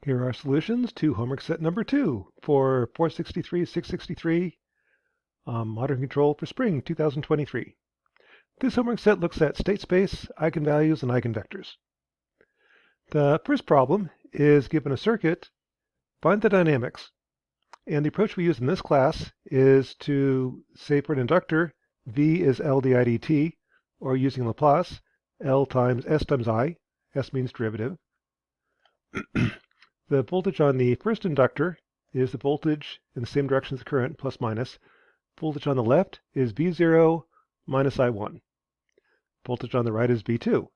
Here are solutions to homework set number 2 for 463-663 Modern Control for Spring 2023. This homework set looks at state space, eigenvalues, and eigenvectors. The first problem is given a circuit, find the dynamics. And the approach we use in this class is to say for an inductor, V is L didt, or using Laplace, L times S times I. S means derivative. The voltage on the first inductor is the voltage in the same direction as the current, plus minus. Voltage on the left is V0 minus I1. Voltage on the right is V2.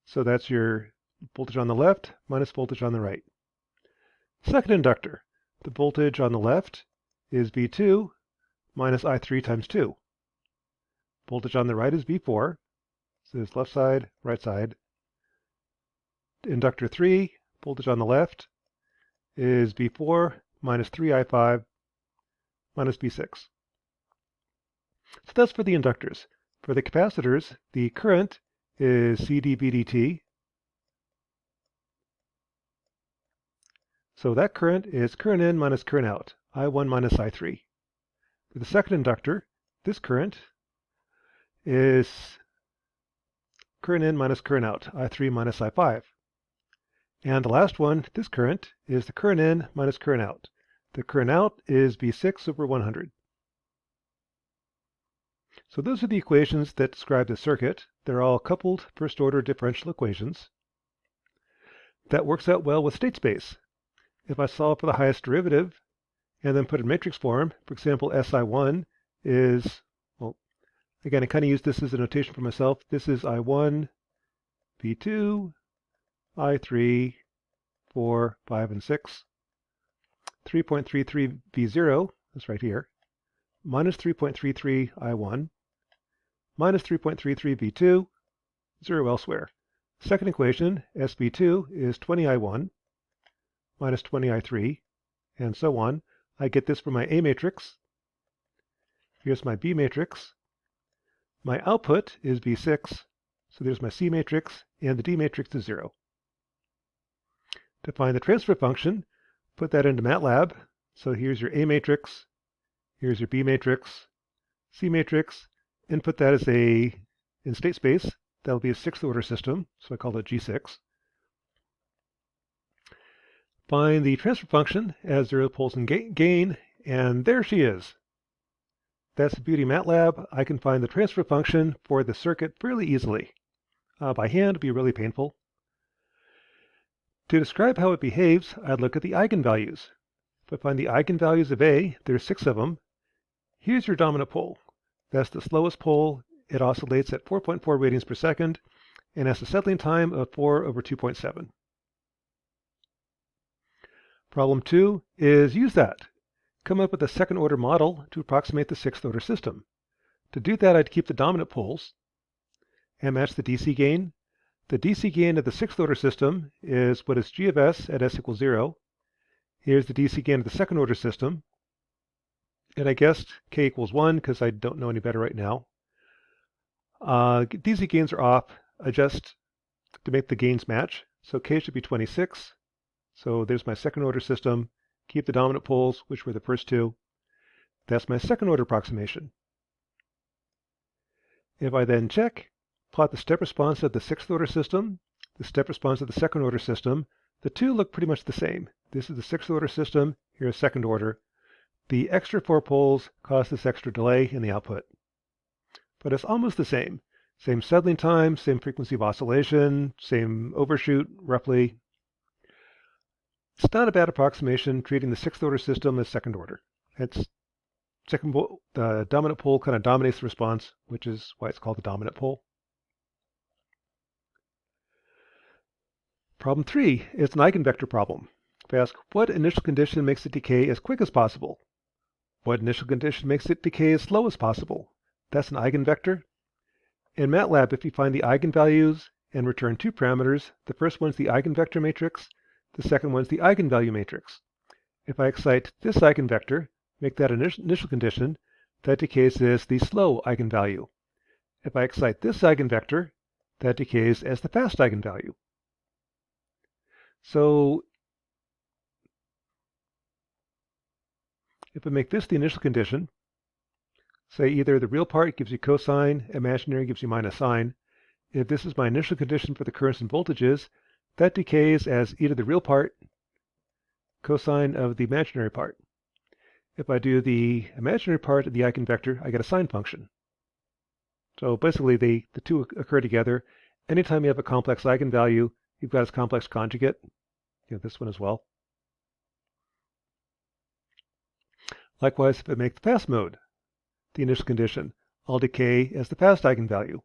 So that's your voltage on the left minus voltage on the right. Second inductor, the voltage on the left is V2 minus I3 times 2. Voltage on the right is V4. So there's left side, right side. Inductor 3, voltage on the left is V4 minus 3I5 minus V6. So that's for the inductors. For the capacitors, the current is C dV dt. So that current is current in minus current out, I1 minus I3. For the second inductor, this current is current in minus current out, I3 minus I5. And the last one, this current, is the current in minus current out. The current out is V6 over 100. So those are the equations that describe the circuit. They're all coupled first-order differential equations. That works out well with state space. If I solve for the highest derivative and then put in matrix form, for example, SI1 is, well, again, I kind of use this as a notation for myself. This is I1, V2, I3, 4, 5, and 6. 3.33 V0, that's right here, minus 3.33 I1, minus 3.33 V2, 0 elsewhere. Second equation, SB2, is 20 I1, minus 20 I3, and so on. I get this from my A matrix. Here's my B matrix. My output is V6, so there's my C matrix, and the D matrix is 0. To find the transfer function, put that into MATLAB. So here's your A matrix, here's your B matrix, C matrix, and put that as in state space. That'll be a sixth order system, so I call it G6. Find the transfer function as 0 poles in gain, and there she is. That's the beauty of MATLAB. I can find the transfer function for the circuit fairly easily. By hand, it'd be really painful. To describe how it behaves, I'd look at the eigenvalues. If I find the eigenvalues of A, there's 6 of them. Here's your dominant pole. That's the slowest pole. It oscillates at 4.4 radians per second and has a settling time of 4 over 2.7. Problem 2 is use that. Come up with a second order model to approximate the sixth order system. To do that, I'd keep the dominant poles and match the DC gain. The DC gain of the sixth order system is what is G of S at S equals 0. Here's the DC gain of the second order system. And I guessed K equals 1 because I don't know any better right now. DC gains are off. Adjust to make the gains match. So K should be 26. So there's my second order system. Keep the dominant poles, which were the first two. That's my second order approximation. If I then check, plot the step response of the sixth order system, the step response of the second order system, the two look pretty much the same. This is the sixth order system, here's second order. The extra 4 poles cause this extra delay in the output. But it's almost the same. Same settling time, same frequency of oscillation, same overshoot, roughly. It's not a bad approximation treating the sixth order system as second order. The dominant pole kind of dominates the response, which is why it's called the dominant pole. Problem 3 is an eigenvector problem. If I ask, what initial condition makes it decay as quick as possible? What initial condition makes it decay as slow as possible? That's an eigenvector. In MATLAB, if you find the eigenvalues and return 2 parameters, the first one's the eigenvector matrix, the second one's the eigenvalue matrix. If I excite this eigenvector, make that initial condition, that decays as the slow eigenvalue. If I excite this eigenvector, that decays as the fast eigenvalue. So If I make this the initial condition, say either the real part gives you cosine, imaginary gives you minus sine. If this is my initial condition for the currents and voltages, that decays as e to the real part cosine of the imaginary part. If I do the imaginary part of the eigenvector, I get a sine function. So basically, the two occur together. Anytime you have a complex eigenvalue, you've got its complex conjugate. You have this one as well. Likewise, if I make the fast mode the initial condition, I'll decay as the fast eigenvalue.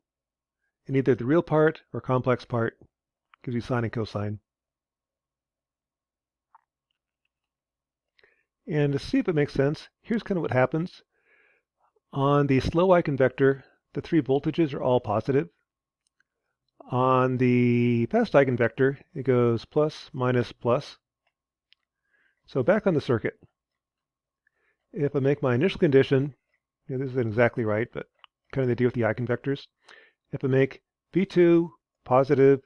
And either the real part or complex part gives you sine and cosine. And to see if it makes sense, here's kind of what happens. On the slow eigenvector, the three voltages are all positive. On the fast eigenvector, it goes plus, minus, plus. So back on the circuit, if I make my initial condition, this isn't exactly right, but kind of the deal with the eigenvectors. If I make V2 positive,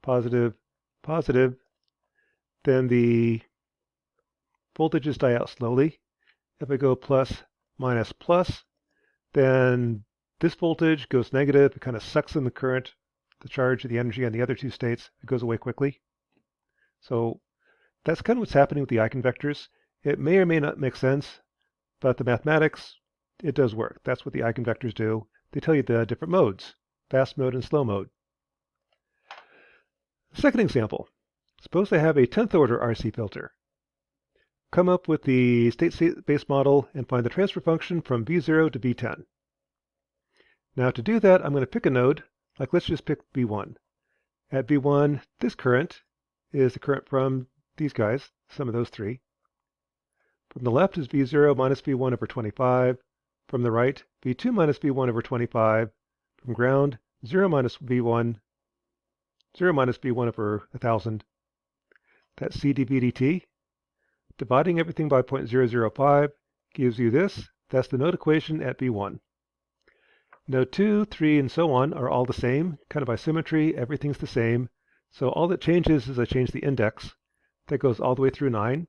positive, positive, then the voltages die out slowly. If I go plus, minus, plus, then this voltage goes negative. It kind of sucks in the current, the charge, the energy on the other two states. It goes away quickly. So that's kind of what's happening with the eigenvectors. It may or may not make sense, but the mathematics, it does work. That's what the eigenvectors do. They tell you the different modes, fast mode and slow mode. Second example, suppose I have a 10th order RC filter. Come up with the state space model and find the transfer function from V0 to V10. Now to do that, I'm going to pick a node, like let's just pick V1. At V1, this current is the current from these guys, some of those three. From the left is V0 minus V1 over 25. From the right, V2 minus V1 over 25. From ground, 0 minus V1 over 1,000. That's C dV dt. Dividing everything by 0.005 gives you this. That's the node equation at V1. Node 2, 3, and so on are all the same. Kind of by symmetry, everything's the same. So all that changes is I change the index. That goes all the way through 9.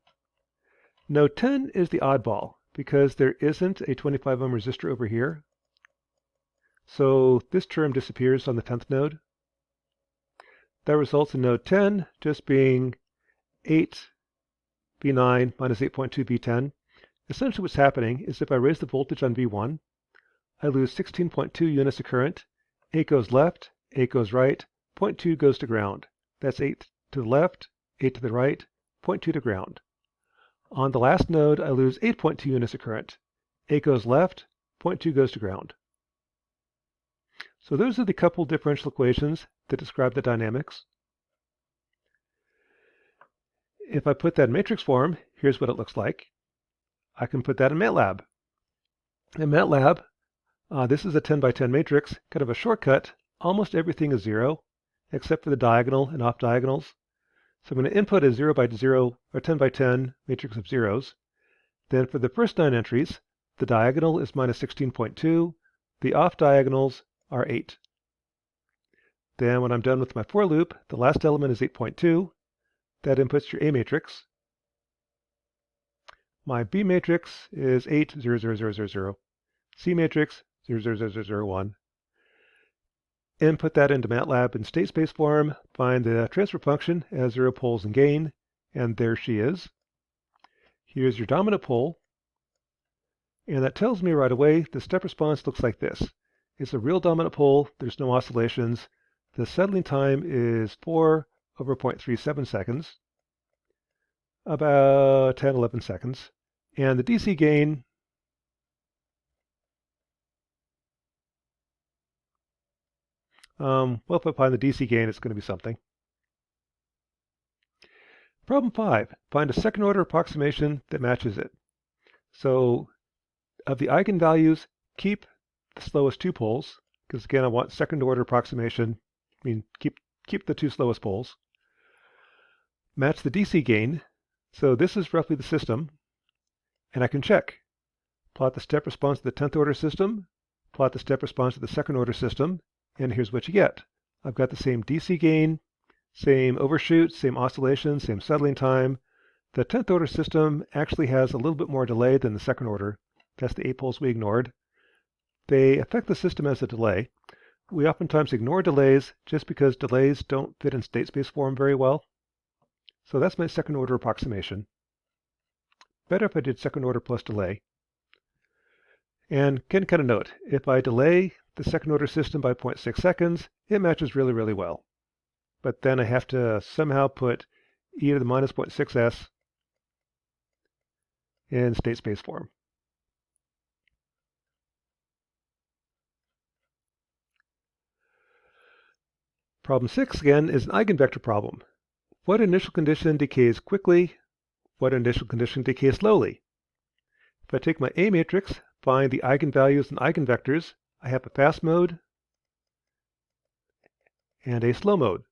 Node 10 is the oddball because there isn't a 25 ohm resistor over here. So this term disappears on the 10th node. That results in node 10 just being 8 V9 minus 8.2 V10. Essentially what's happening is if I raise the voltage on V1, I lose 16.2 units of current. 8 goes left, 8 goes right, 0.2 goes to ground. That's 8 to the left, 8 to the right, 0.2 to ground. On the last node, I lose 8.2 units of current. 8 goes left, 0.2 goes to ground. So those are the couple differential equations that describe the dynamics. If I put that in matrix form, here's what it looks like. I can put that in MATLAB. In MATLAB, this is a 10 by 10 matrix, kind of a shortcut. Almost everything is 0, except for the diagonal and off diagonals. So I'm going to input a 0 by 0 or 10 by 10 matrix of zeros. Then for the first 9 entries, the diagonal is minus 16.2. The off diagonals are 8. Then when I'm done with my for loop, the last element is 8.2. That inputs your A matrix. My B matrix is 8, 0, 0, 0, 0, 0. C matrix, 0, 0, 0, 0, 0, 1. Input that into MATLAB in state space form, find the transfer function as 0 poles and gain, and there she is. Here's your dominant pole, and that tells me right away the step response looks like this. It's a real dominant pole, there's no oscillations. The settling time is 4 over 0.37 seconds, about 10, 11 seconds. And the DC gain, well, if I find the DC gain, it's going to be something. Problem 5, find a second order approximation that matches it. So of the eigenvalues, keep the slowest 2 poles, because again, I want second order approximation. I mean, keep the 2 slowest poles. Match the DC gain. So this is roughly the system, and I can check. Plot the step response to the 10th order system, plot the step response to the second order system, and here's what you get. I've got the same DC gain, same overshoot, same oscillation, same settling time. The 10th order system actually has a little bit more delay than the second order. That's the 8 poles we ignored. They affect the system as a delay. We oftentimes ignore delays just because delays don't fit in state space form very well. So that's my second order approximation. Better if I did second order plus delay. And can kind of note, if I delay the second order system by 0.6 seconds, it matches really, really well. But then I have to somehow put e to the minus 0.6s in state space form. Problem 6, again, is an eigenvector problem. What initial condition decays quickly? What initial condition decays slowly? If I take my A matrix, find the eigenvalues and eigenvectors, I have a fast mode and a slow mode.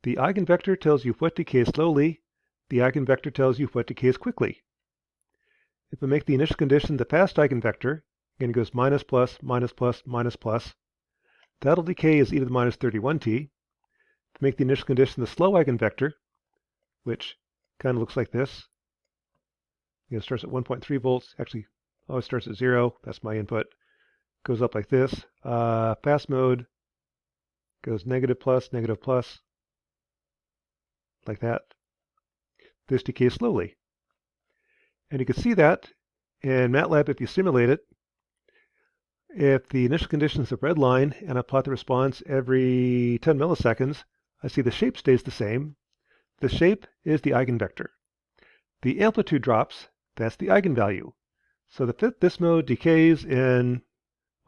The eigenvector tells you what decays slowly. The eigenvector tells you what decays quickly. If I make the initial condition the fast eigenvector, again it goes minus plus, minus plus, minus plus, that'll decay as e to the minus 31t. If I make the initial condition the slow eigenvector, which kind of looks like this, it starts at 1.3 volts, actually always starts at 0, that's my input, goes up like this. Fast mode goes negative plus, like that. This decays slowly. And you can see that in MATLAB if you simulate it. If the initial condition is a red line and I plot the response every 10 milliseconds, I see the shape stays the same. The shape is the eigenvector. The amplitude drops, that's the eigenvalue. So this mode decays in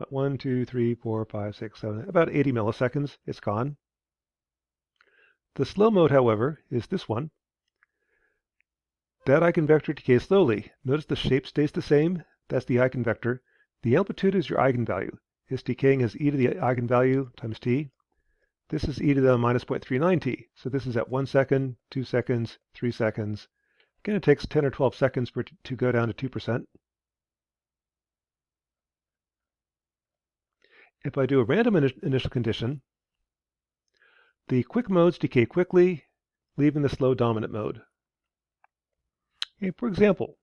1, 2, 3, 4, 5, 6, 7, about 80 milliseconds, it's gone. The slow mode, however, is this one. That eigenvector decays slowly. Notice the shape stays the same, that's the eigenvector. The amplitude is your eigenvalue. It's decaying as e to the eigenvalue times t. This is e to the minus 0.39t. So this is at 1 second, 2 seconds, 3 seconds. Again, it takes 10 or 12 seconds for it to go down to 2%. If I do a random initial condition, the quick modes decay quickly, leaving the slow dominant mode. Okay, for example,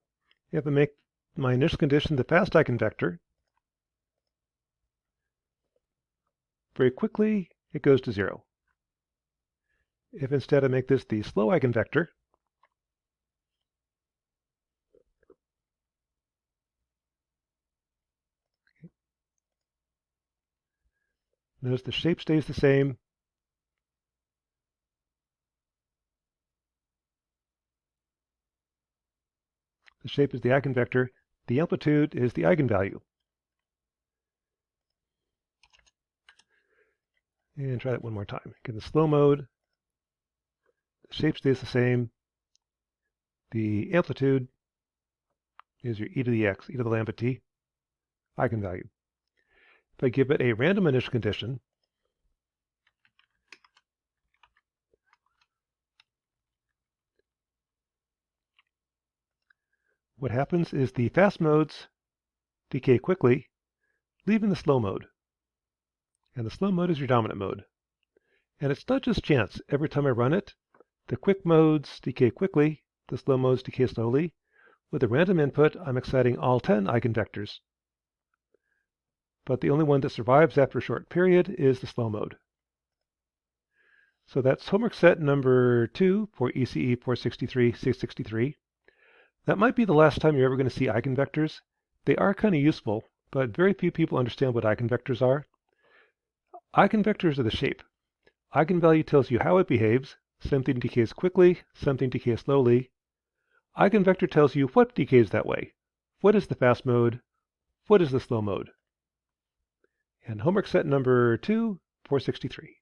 if I make my initial condition the fast eigenvector, very quickly it goes to 0. If instead I make this the slow eigenvector, notice the shape stays the same. The shape is the eigenvector. The amplitude is the eigenvalue. And try that one more time. Get the slow mode. The shape stays the same. The amplitude is your e to the x, e to the lambda t, eigenvalue. If I give it a random initial condition, what happens is the fast modes decay quickly, leaving the slow mode. And the slow mode is your dominant mode. And it's not just chance. Every time I run it, the quick modes decay quickly, the slow modes decay slowly. With a random input, I'm exciting all 10 eigenvectors. But the only one that survives after a short period is the slow mode. So that's homework set number 2 for ECE 463-663. That might be the last time you're ever going to see eigenvectors. They are kind of useful, but very few people understand what eigenvectors are. Eigenvectors are the shape. Eigenvalue tells you how it behaves. Something decays quickly, something decays slowly. Eigenvector tells you what decays that way. What is the fast mode? What is the slow mode? And homework set number 2, 463.